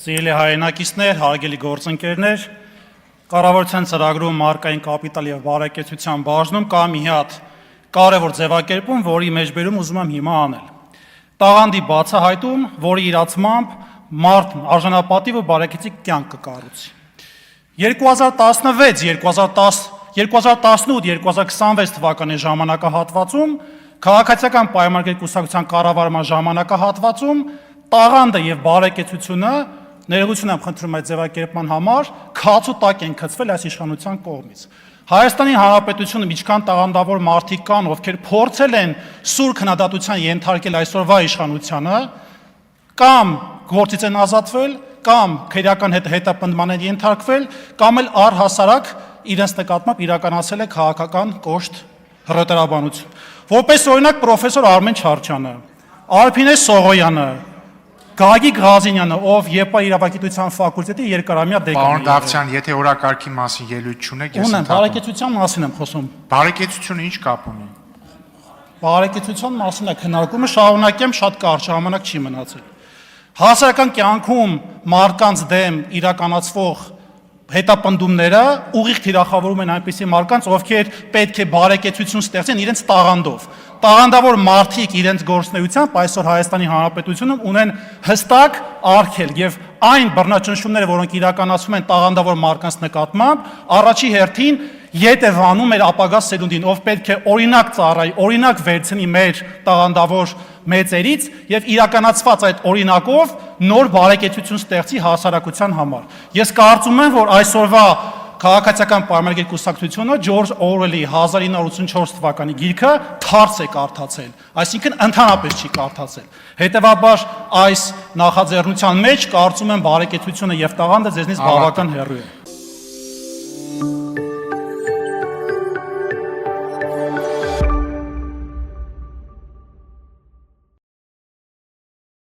Սիրելի հայրենակիցներ, հարգելի գործընկերներ, կառավարության ծրագրում մարկային կապիտալ եւ բարեկեցության բաժնում կա մի հատ կարևոր ձևակերպում, որի մեջբերում ուզում եմ հիմա անել։ Տաղանդի բացահայտում, որի իրացմամբ մարդն արժանապատիվ ու բարեկեցիկ կյանք կկառուցի։ 2018-2026 թվականի ժամանակահատվածում քաղաքացիական պայմանագրի կուսակցության կառավարման ժամանակահատվածում տաղանդը եւ բարեկեցությունը ներողություն եմ խնդրում այդ ձևակերպման համար, քացու տակ են գցվել այս իշխանության կողմից։ Հայաստանի Հանրապետությունում ինչքան տաղանդավոր մարդիկ կան, ովքեր փորձել են սուր քննադատության ենթարկել այսօրվա իշխանությանը, կամ գործից են ազատվել, կամ քրեական հետապնդման են ենթարկվել, կամ էլ առհասարակ իրենց նկատմամբ իրականացել է քաղաքական կոշտ հռետորաբանություն։ Որպես օրինակ պրոֆեսոր Արմեն Չարչյանը, Արփինե Սողոյանը, Գագիկ Ղազինյանը, ով ԵՊԱ իրավագիտության ֆակուլտետի երկարամյա դեկան է։ Պարոն Դավթյան, եթե օրակարգի մասին ելույթ չունեք, ես Ունեմ, բարեկեցության մասին եմ խոսում։ Բարեկեցությունը ինչ կապ ունի։ Բարեկեցության մասին է քննարկումը, շարունակեմ, շատ կարճ ժամանակ չի մնացել։ Հասարակական կյանքում մարդկանց դեմ իրականացվող հետապնդումները ուղիղ թիրախավորում են այնպիսի մարդկանց, ովքեր պետք է բարեկեցություն ստեղծեն իրենց տաղանդով։ Տաղանդավոր մարդիկ իրենց գործունեությամբ այսօր Հայաստանի Հանրապետությունում ունեն հստակ արգելք եւ այն բռնաճնշումները, որոնք իրականացվում են տաղանդավոր մարդկանց նկատմամբ, առաջի հերթին ետ է վանում մեր ապագա սերունդին, ով պետք է օրինակ ծառայի, օրինակ վերցնի մեր տաղանդավոր մեծերից եւ իրականացված այդ օրինակով նոր բարեկեցություն ստեղծի հասարակության համար։ Ես կարծում եմ, որ այսօրվա քաղաքացիական պայմանագրի կուսակցությունը Ջորջ Օրվելի 1984 թվականի գիրքը թարս է կարդացել, այսինքն ընդհանրապես չի կարդացել։ Հետևաբար այս նախաձեռնության մեջ կարծում եմ բարեկեցությունը եւ տաղանդը ձեզնից բավական հեռու է։